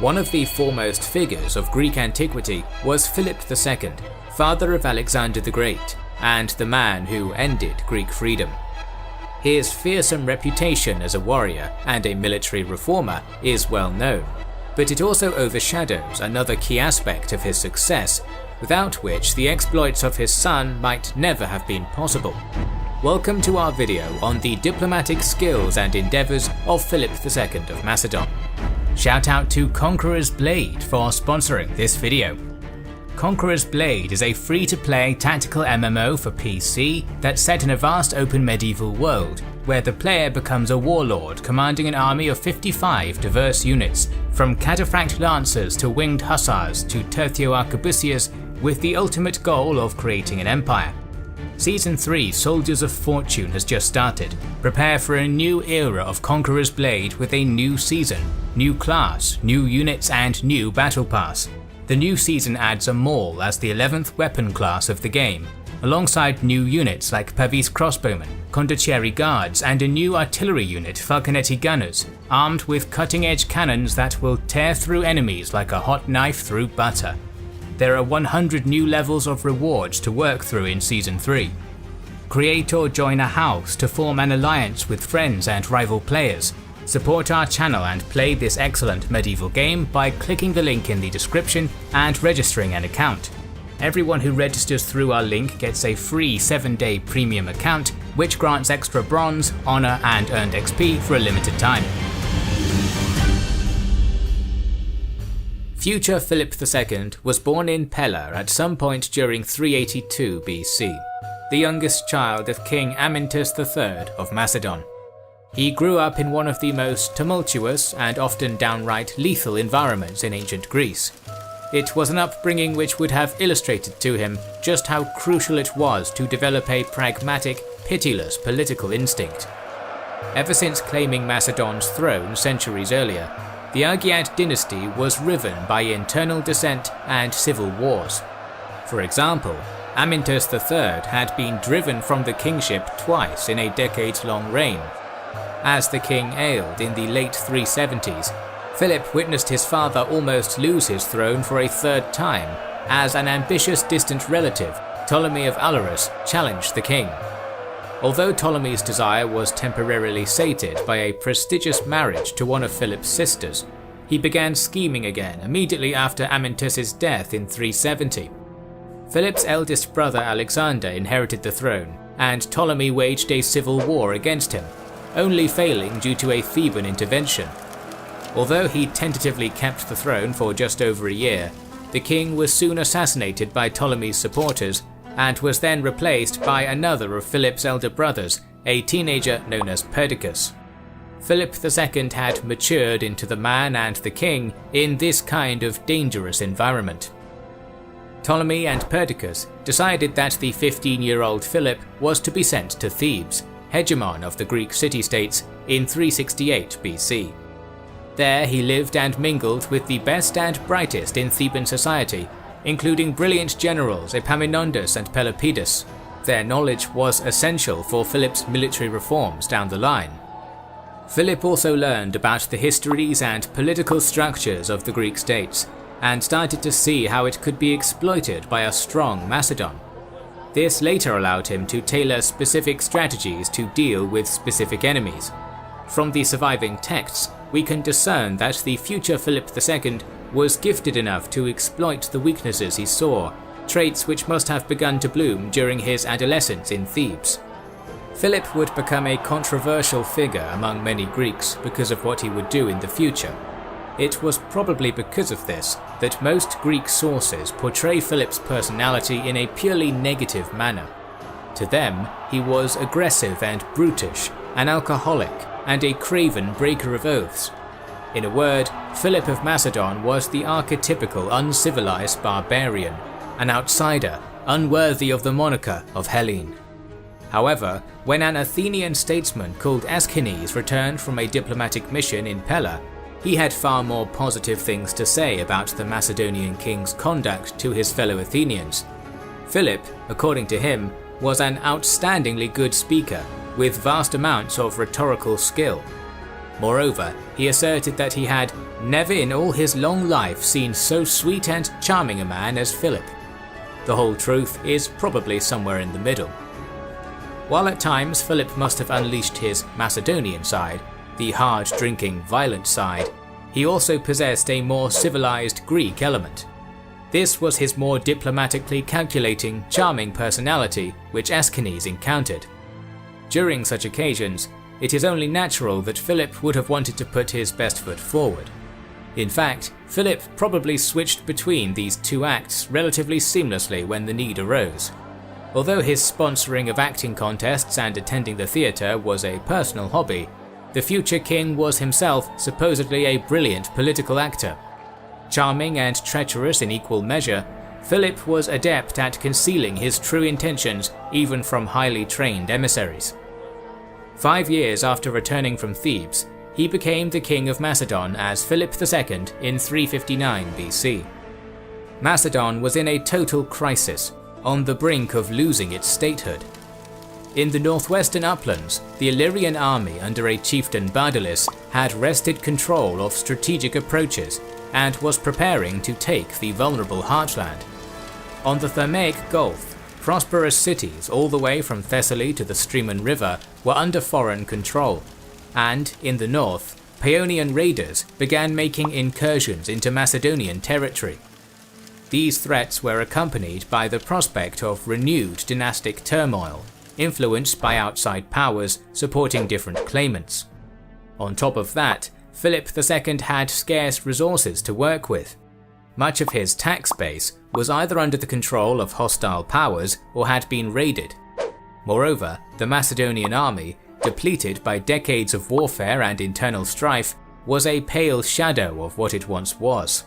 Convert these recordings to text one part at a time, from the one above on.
One of the foremost figures of Greek antiquity was Philip II, father of Alexander the Great, and the man who ended Greek freedom. His fearsome reputation as a warrior and a military reformer is well known, but it also overshadows another key aspect of his success, without which the exploits of his son might never have been possible. Welcome to our video on the diplomatic skills and endeavours of Philip II of Macedon. Shout out to Conqueror's Blade for sponsoring this video. Conqueror's Blade is a free-to-play tactical MMO for PC that's set in a vast open medieval world, where the player becomes a warlord commanding an army of 55 diverse units, from cataphract lancers to winged hussars to tertio arquebusiers, with the ultimate goal of creating an empire. Season 3 Soldiers of Fortune has just started. Prepare for a new era of Conqueror's Blade with a new season, new class, new units and new battle pass. The new season adds a Maul as the 11th weapon class of the game, alongside new units like Pavis crossbowmen, Condottieri guards and a new artillery unit, Falconetti gunners, armed with cutting-edge cannons that will tear through enemies like a hot knife through butter. There are 100 new levels of rewards to work through in Season 3. Create or join a house to form an alliance with friends and rival players. Support our channel and play this excellent medieval game by clicking the link in the description and registering an account. Everyone who registers through our link gets a free 7-day premium account, which grants extra bronze, honor and earned XP for a limited time. Future Philip II was born in Pella at some point during 382 BC, the youngest child of King Amyntas III of Macedon. He grew up in one of the most tumultuous and often downright lethal environments in ancient Greece. It was an upbringing which would have illustrated to him just how crucial it was to develop a pragmatic, pitiless political instinct. Ever since claiming Macedon's throne centuries earlier, the Argead dynasty was riven by internal dissent and civil wars. For example, Amyntas III had been driven from the kingship twice in a decades-long reign. As the king ailed in the late 370s, Philip witnessed his father almost lose his throne for a third time, as an ambitious distant relative, Ptolemy of Alarus, challenged the king. Although Ptolemy's desire was temporarily sated by a prestigious marriage to one of Philip's sisters, he began scheming again immediately after Amyntas's death in 370. Philip's eldest brother Alexander inherited the throne, and Ptolemy waged a civil war against him, only failing due to a Theban intervention. Although he tentatively kept the throne for just over a year, the king was soon assassinated by Ptolemy's supporters and was then replaced by another of Philip's elder brothers, a teenager known as Perdiccas. Philip II had matured into the man and the king in this kind of dangerous environment. Ptolemy and Perdiccas decided that the 15-year-old Philip was to be sent to Thebes, hegemon of the Greek city-states, in 368 BC. There he lived and mingled with the best and brightest in Theban society, including brilliant generals Epaminondas and Pelopidas. Their knowledge was essential for Philip's military reforms down the line. Philip also learned about the histories and political structures of the Greek states, and started to see how it could be exploited by a strong Macedon. This later allowed him to tailor specific strategies to deal with specific enemies. From the surviving texts, we can discern that the future Philip II was gifted enough to exploit the weaknesses he saw, traits which must have begun to bloom during his adolescence in Thebes. Philip would become a controversial figure among many Greeks because of what he would do in the future. It was probably because of this that most Greek sources portray Philip's personality in a purely negative manner. To them, he was aggressive and brutish, an alcoholic, and a craven breaker of oaths. In a word, Philip of Macedon was the archetypical uncivilized barbarian, an outsider, unworthy of the moniker of Hellene. However, when an Athenian statesman called Aeschines returned from a diplomatic mission in Pella, he had far more positive things to say about the Macedonian king's conduct to his fellow Athenians. Philip, according to him, was an outstandingly good speaker, with vast amounts of rhetorical skill. Moreover, he asserted that he had never in all his long life seen so sweet and charming a man as Philip. The whole truth is probably somewhere in the middle. While at times Philip must have unleashed his Macedonian side, the hard-drinking, violent side, he also possessed a more civilized Greek element. This was his more diplomatically calculating, charming personality which Aeschines encountered. During such occasions, it is only natural that Philip would have wanted to put his best foot forward. In fact, Philip probably switched between these two acts relatively seamlessly when the need arose. Although his sponsoring of acting contests and attending the theatre was a personal hobby, the future king was himself supposedly a brilliant political actor. Charming and treacherous in equal measure, Philip was adept at concealing his true intentions even from highly trained emissaries. 5 years after returning from Thebes, he became the king of Macedon as Philip II in 359 BC. Macedon was in a total crisis, on the brink of losing its statehood. In the northwestern uplands, the Illyrian army under a chieftain Bardalis had wrested control of strategic approaches and was preparing to take the vulnerable heartland. On the Thermaic Gulf, prosperous cities all the way from Thessaly to the Strymon River were under foreign control, and in the north, Paeonian raiders began making incursions into Macedonian territory. These threats were accompanied by the prospect of renewed dynastic turmoil, influenced by outside powers supporting different claimants. On top of that, Philip II had scarce resources to work with. Much of his tax base was either under the control of hostile powers or had been raided. Moreover, the Macedonian army, depleted by decades of warfare and internal strife, was a pale shadow of what it once was.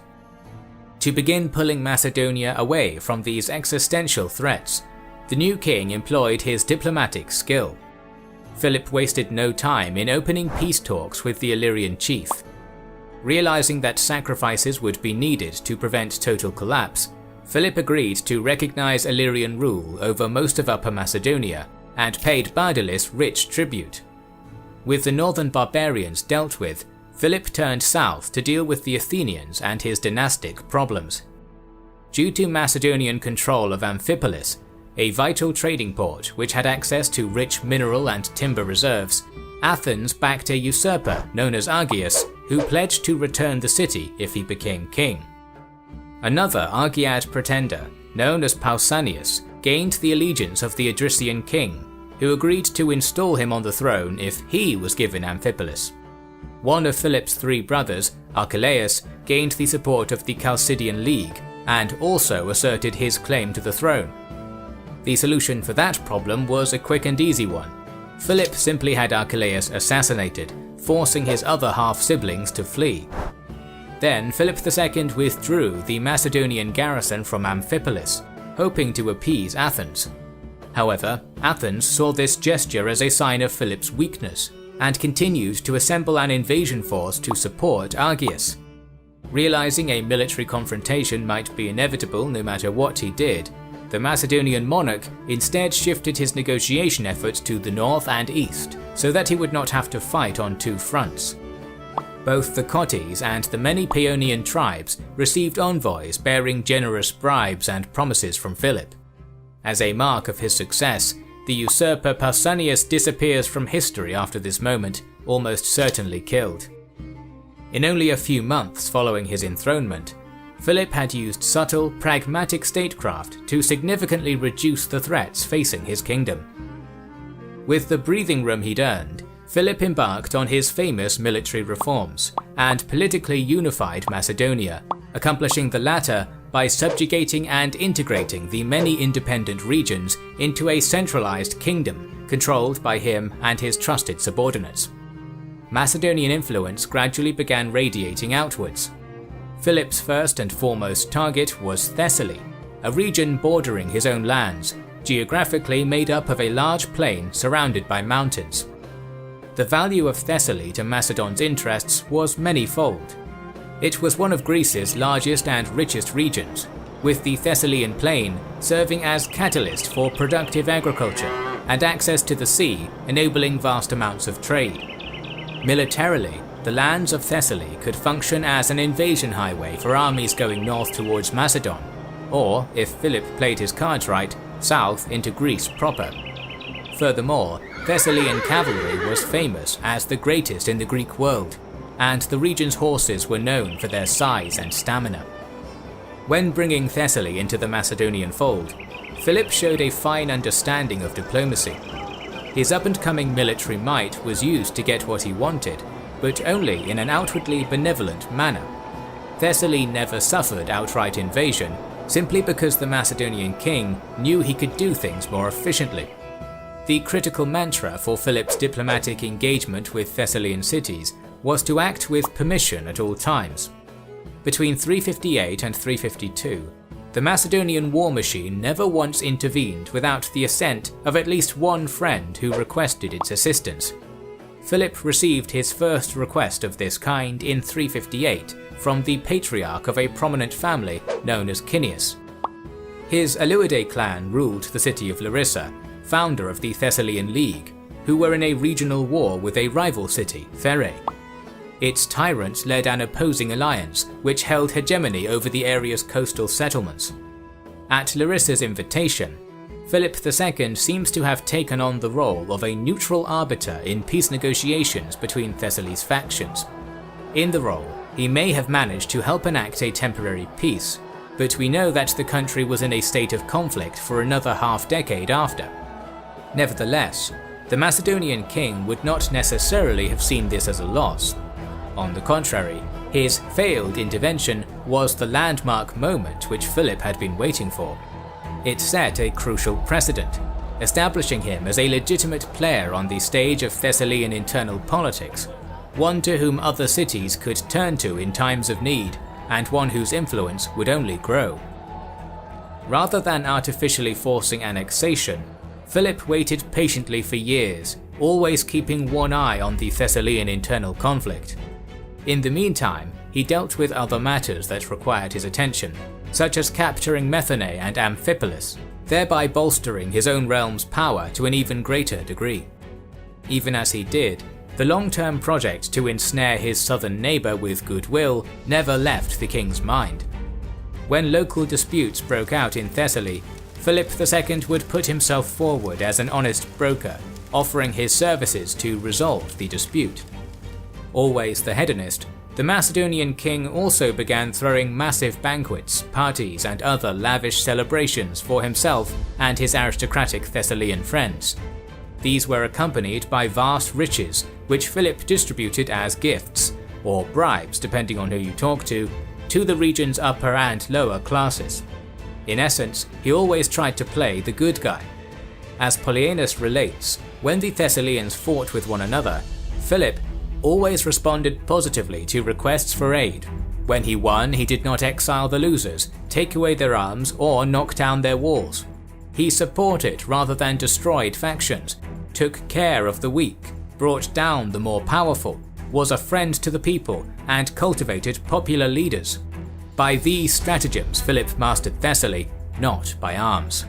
To begin pulling Macedonia away from these existential threats, the new king employed his diplomatic skill. Philip wasted no time in opening peace talks with the Illyrian chief. Realizing that sacrifices would be needed to prevent total collapse, Philip agreed to recognize Illyrian rule over most of Upper Macedonia and paid Bardalis rich tribute. With the northern barbarians dealt with, Philip turned south to deal with the Athenians and his dynastic problems. Due to Macedonian control of Amphipolis, a vital trading port which had access to rich mineral and timber reserves, Athens backed a usurper known as Argias, who pledged to return the city if he became king. Another Argead pretender, known as Pausanias, gained the allegiance of the Odrysian king, who agreed to install him on the throne if he was given Amphipolis. One of Philip's 3 brothers, Archelaus, gained the support of the Chalcidian League and also asserted his claim to the throne. The solution for that problem was a quick and easy one. Philip simply had Archelaus assassinated, forcing his other half-siblings to flee. Then Philip II withdrew the Macedonian garrison from Amphipolis, hoping to appease Athens. However, Athens saw this gesture as a sign of Philip's weakness, and continued to assemble an invasion force to support Argias. Realizing a military confrontation might be inevitable no matter what he did, the Macedonian monarch instead shifted his negotiation efforts to the north and east, so that he would not have to fight on 2 fronts. Both the Cotys and the many Paeonian tribes received envoys bearing generous bribes and promises from Philip. As a mark of his success, the usurper Pausanias disappears from history after this moment, almost certainly killed. In only a few months following his enthronement, Philip had used subtle, pragmatic statecraft to significantly reduce the threats facing his kingdom. With the breathing room he'd earned, Philip embarked on his famous military reforms and politically unified Macedonia, accomplishing the latter by subjugating and integrating the many independent regions into a centralized kingdom controlled by him and his trusted subordinates. Macedonian influence gradually began radiating outwards. Philip's first and foremost target was Thessaly, a region bordering his own lands, geographically made up of a large plain surrounded by mountains. The value of Thessaly to Macedon's interests was many-fold. It was one of Greece's largest and richest regions, with the Thessalian plain serving as catalyst for productive agriculture and access to the sea enabling vast amounts of trade. Militarily, the lands of Thessaly could function as an invasion highway for armies going north towards Macedon, or, if Philip played his cards right, south into Greece proper. Furthermore, Thessalian cavalry was famous as the greatest in the Greek world, and the region's horses were known for their size and stamina. When bringing Thessaly into the Macedonian fold, Philip showed a fine understanding of diplomacy. His up-and-coming military might was used to get what he wanted, but only in an outwardly benevolent manner. Thessaly never suffered outright invasion, simply because the Macedonian king knew he could do things more efficiently. The critical mantra for Philip's diplomatic engagement with Thessalian cities was to act with permission at all times. Between 358 and 352, the Macedonian war machine never once intervened without the assent of at least one friend who requested its assistance. Philip received his first request of this kind in 358 from the patriarch of a prominent family known as Cineas. His Aleuadae clan ruled the city of Larissa, founder of the Thessalian League, who were in a regional war with a rival city, Pherae. Its tyrants led an opposing alliance, which held hegemony over the area's coastal settlements. At Larissa's invitation, Philip II seems to have taken on the role of a neutral arbiter in peace negotiations between Thessaly's factions. In the role, he may have managed to help enact a temporary peace, but we know that the country was in a state of conflict for another half-decade after. Nevertheless, the Macedonian king would not necessarily have seen this as a loss. On the contrary, his failed intervention was the landmark moment which Philip had been waiting for. It set a crucial precedent, establishing him as a legitimate player on the stage of Thessalian internal politics, one to whom other cities could turn to in times of need, and one whose influence would only grow. Rather than artificially forcing annexation, Philip waited patiently for years, always keeping one eye on the Thessalian internal conflict. In the meantime, he dealt with other matters that required his attention, such as capturing Methone and Amphipolis, thereby bolstering his own realm's power to an even greater degree. Even as he did, the long-term project to ensnare his southern neighbour with goodwill never left the king's mind. When local disputes broke out in Thessaly, Philip II would put himself forward as an honest broker, offering his services to resolve the dispute. Always the hedonist, the Macedonian king also began throwing massive banquets, parties, and other lavish celebrations for himself and his aristocratic Thessalian friends. These were accompanied by vast riches, which Philip distributed as gifts, or bribes depending on who you talk to the region's upper and lower classes. In essence, he always tried to play the good guy. As Polyaenus relates, when the Thessalians fought with one another, Philip always responded positively to requests for aid. When he won, he did not exile the losers, take away their arms, or knock down their walls. He supported rather than destroyed factions, took care of the weak, brought down the more powerful, was a friend to the people, and cultivated popular leaders. By these stratagems, Philip mastered Thessaly, not by arms.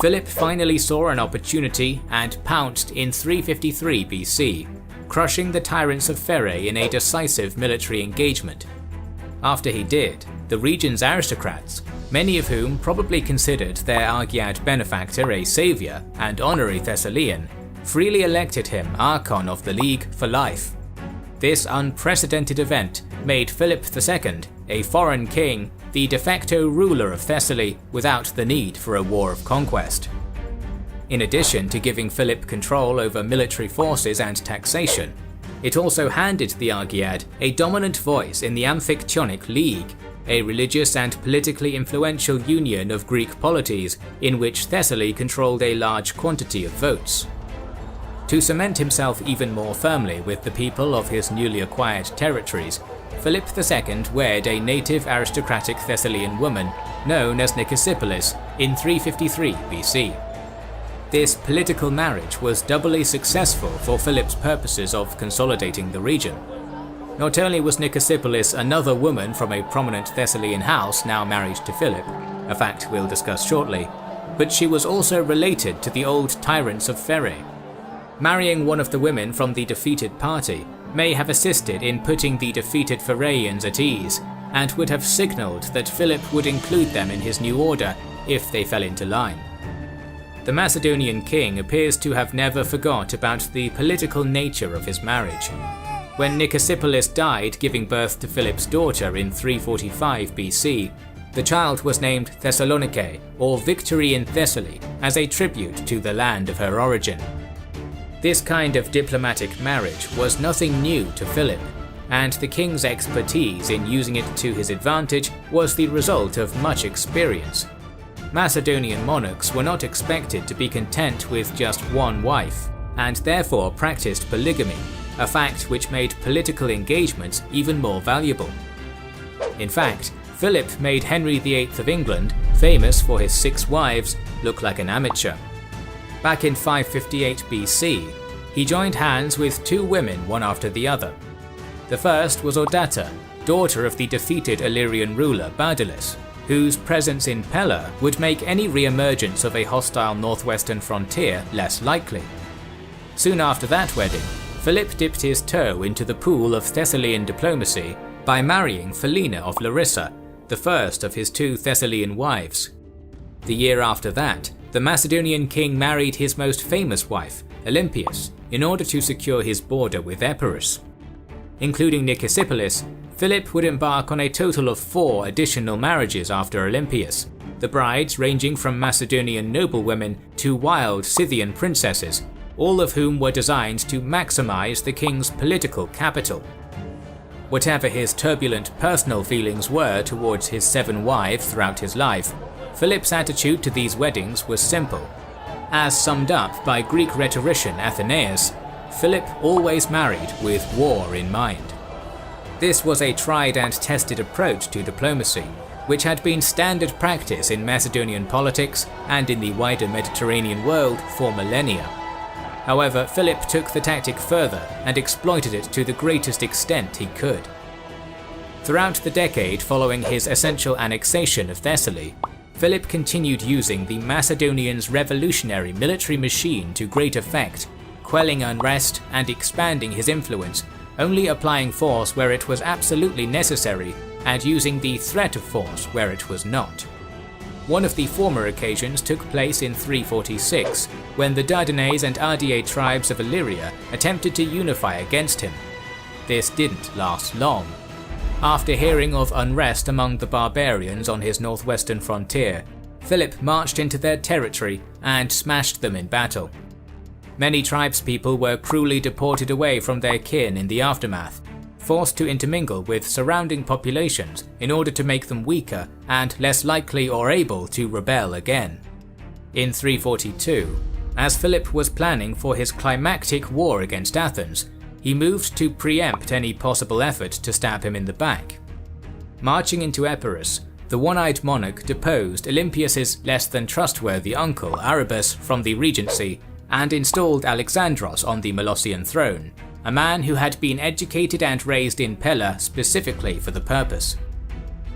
Philip finally saw an opportunity and pounced in 353 BC, crushing the tyrants of Pherae in a decisive military engagement. After he did, the region's aristocrats, many of whom probably considered their Argead benefactor a saviour and honorary Thessalian, freely elected him Archon of the League for life. This unprecedented event made Philip II, a foreign king, the de facto ruler of Thessaly without the need for a war of conquest. In addition to giving Philip control over military forces and taxation, it also handed the Argead a dominant voice in the Amphictyonic League, a religious and politically influential union of Greek polities in which Thessaly controlled a large quantity of votes. To cement himself even more firmly with the people of his newly acquired territories, Philip II wed a native aristocratic Thessalian woman known as Nicosia in 353 BC. This political marriage was doubly successful for Philip's purposes of consolidating the region. Not only was Nicosia another woman from a prominent Thessalian house now married to Philip, a fact we'll discuss shortly, but she was also related to the old tyrants of Pherae. Marrying one of the women from the defeated party may have assisted in putting the defeated Pheraeans at ease, and would have signalled that Philip would include them in his new order if they fell into line. The Macedonian king appears to have never forgot about the political nature of his marriage. When Nicosiopolis died giving birth to Philip's daughter in 345 BC, the child was named Thessalonike, or Victory in Thessaly, as a tribute to the land of her origin. This kind of diplomatic marriage was nothing new to Philip, and the king's expertise in using it to his advantage was the result of much experience. Macedonian monarchs were not expected to be content with just one wife, and therefore practiced polygamy, a fact which made political engagements even more valuable. In fact, Philip made Henry VIII of England, famous for his 6 wives, look like an amateur. Back in 558 BC, he joined hands with 2 women one after the other. The first was Odata, daughter of the defeated Illyrian ruler Badalus, whose presence in Pella would make any re-emergence of a hostile northwestern frontier less likely. Soon after that wedding, Philip dipped his toe into the pool of Thessalian diplomacy by marrying Philaena of Larissa, the first of his 2 Thessalian wives. The year after that, the Macedonian king married his most famous wife, Olympias, in order to secure his border with Epirus. Including Nicosiopolis, Philip would embark on a total of 4 additional marriages after Olympias, the brides ranging from Macedonian noblewomen to wild Scythian princesses, all of whom were designed to maximize the king's political capital. Whatever his turbulent personal feelings were towards his 7 wives throughout his life, Philip's attitude to these weddings was simple. As summed up by Greek rhetorician Athenaeus, Philip always married with war in mind. This was a tried and tested approach to diplomacy, which had been standard practice in Macedonian politics and in the wider Mediterranean world for millennia. However, Philip took the tactic further and exploited it to the greatest extent he could. Throughout the decade following his essential annexation of Thessaly, Philip continued using the Macedonians' revolutionary military machine to great effect, quelling unrest and expanding his influence, only applying force where it was absolutely necessary and using the threat of force where it was not. One of the former occasions took place in 346, when the Dardanelles and Ardeae tribes of Illyria attempted to unify against him. This didn't last long. After hearing of unrest among the barbarians on his northwestern frontier, Philip marched into their territory and smashed them in battle. Many tribespeople were cruelly deported away from their kin in the aftermath, forced to intermingle with surrounding populations in order to make them weaker and less likely or able to rebel again. In 342, as Philip was planning for his climactic war against Athens, he moved to preempt any possible effort to stab him in the back. Marching into Epirus, the one-eyed monarch deposed Olympias' less than trustworthy uncle Aribas from the regency and installed Alexandros on the Molossian throne, a man who had been educated and raised in Pella specifically for the purpose.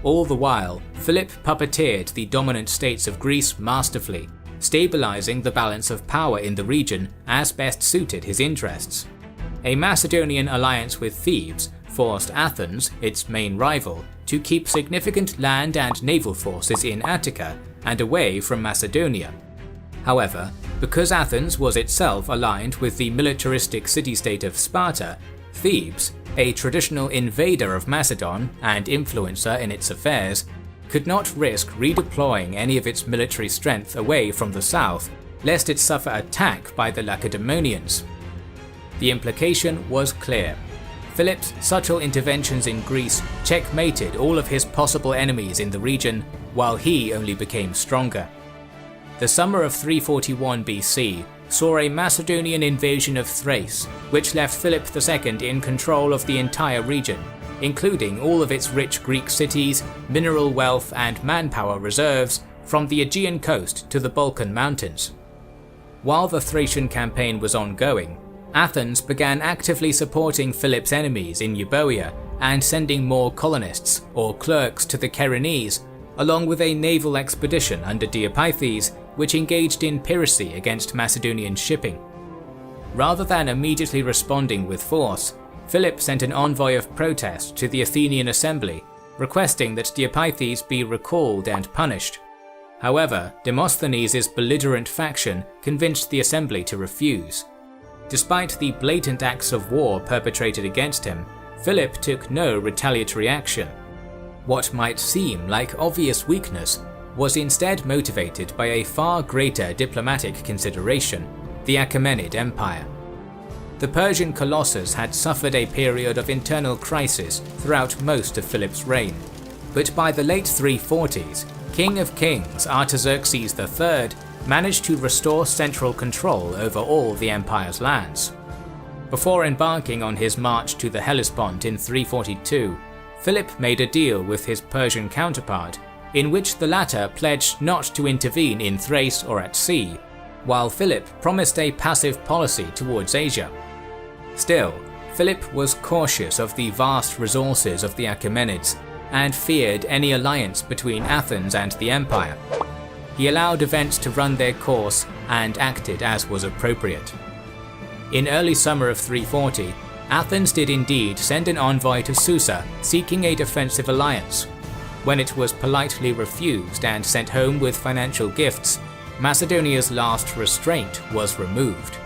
All the while, Philip puppeteered the dominant states of Greece masterfully, stabilizing the balance of power in the region as best suited his interests. A Macedonian alliance with Thebes forced Athens, its main rival, to keep significant land and naval forces in Attica and away from Macedonia. However, because Athens was itself aligned with the militaristic city-state of Sparta, Thebes, a traditional invader of Macedon and influencer in its affairs, could not risk redeploying any of its military strength away from the south, lest it suffer attack by the Lacedaemonians. The implication was clear. Philip's subtle interventions in Greece checkmated all of his possible enemies in the region, while he only became stronger. The summer of 341 BC saw a Macedonian invasion of Thrace, which left Philip II in control of the entire region, including all of its rich Greek cities, mineral wealth and manpower reserves, from the Aegean coast to the Balkan mountains. While the Thracian campaign was ongoing, Athens began actively supporting Philip's enemies in Euboea and sending more colonists, or clerks, to the Chersonese, along with a naval expedition under Deipythes, which engaged in piracy against Macedonian shipping. Rather than immediately responding with force, Philip sent an envoy of protest to the Athenian assembly, requesting that Deipythes be recalled and punished. However, Demosthenes' belligerent faction convinced the assembly to refuse. Despite the blatant acts of war perpetrated against him, Philip took no retaliatory action. What might seem like obvious weakness was instead motivated by a far greater diplomatic consideration: the Achaemenid Empire. The Persian colossus had suffered a period of internal crisis throughout most of Philip's reign, but by the late 340s, King of Kings Artaxerxes III managed to restore central control over all the empire's lands. Before embarking on his march to the Hellespont in 342, Philip made a deal with his Persian counterpart, in which the latter pledged not to intervene in Thrace or at sea, while Philip promised a passive policy towards Asia. Still, Philip was cautious of the vast resources of the Achaemenids and feared any alliance between Athens and the empire. He allowed events to run their course and acted as was appropriate. In early summer of 340, Athens did indeed send an envoy to Susa seeking a defensive alliance. When it was politely refused and sent home with financial gifts, Macedonia's last restraint was removed.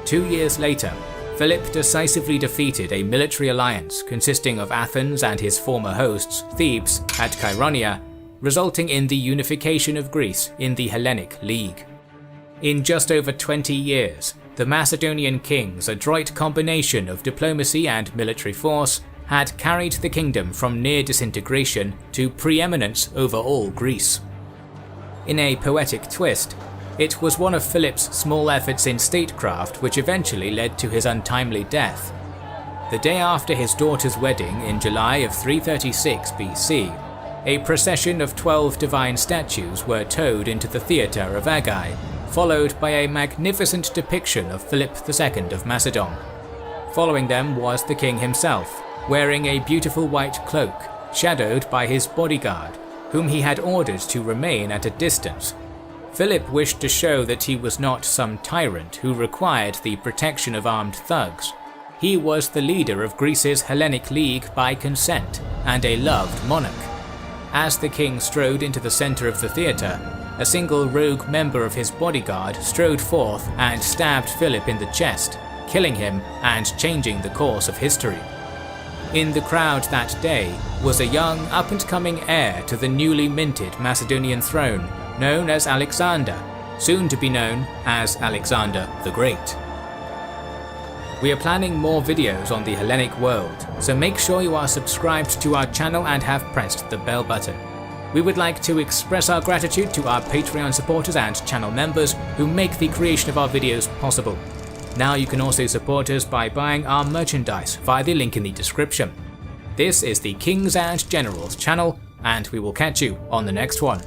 2 years later, Philip decisively defeated a military alliance consisting of Athens and his former hosts, Thebes, at Chaeronea, resulting in the unification of Greece in the Hellenic League. In just over 20 years, the Macedonian king's adroit combination of diplomacy and military force had carried the kingdom from near disintegration to preeminence over all Greece. In a poetic twist, it was one of Philip's small efforts in statecraft which eventually led to his untimely death. The day after his daughter's wedding in July of 336 BC, a procession of 12 divine statues were towed into the theatre of Agae, followed by a magnificent depiction of Philip II of Macedon. Following them was the king himself, wearing a beautiful white cloak, shadowed by his bodyguard, whom he had ordered to remain at a distance. Philip wished to show that he was not some tyrant who required the protection of armed thugs. He was the leader of Greece's Hellenic League by consent, and a loved monarch. As the king strode into the center of the theatre, a single rogue member of his bodyguard strode forth and stabbed Philip in the chest, killing him and changing the course of history. In the crowd that day was a young, up-and-coming heir to the newly minted Macedonian throne, known as Alexander, soon to be known as Alexander the Great. We are planning more videos on the Hellenic world, so make sure you are subscribed to our channel and have pressed the bell button. We would like to express our gratitude to our Patreon supporters and channel members who make the creation of our videos possible. Now you can also support us by buying our merchandise via the link in the description. This is the Kings and Generals channel, and we will catch you on the next one.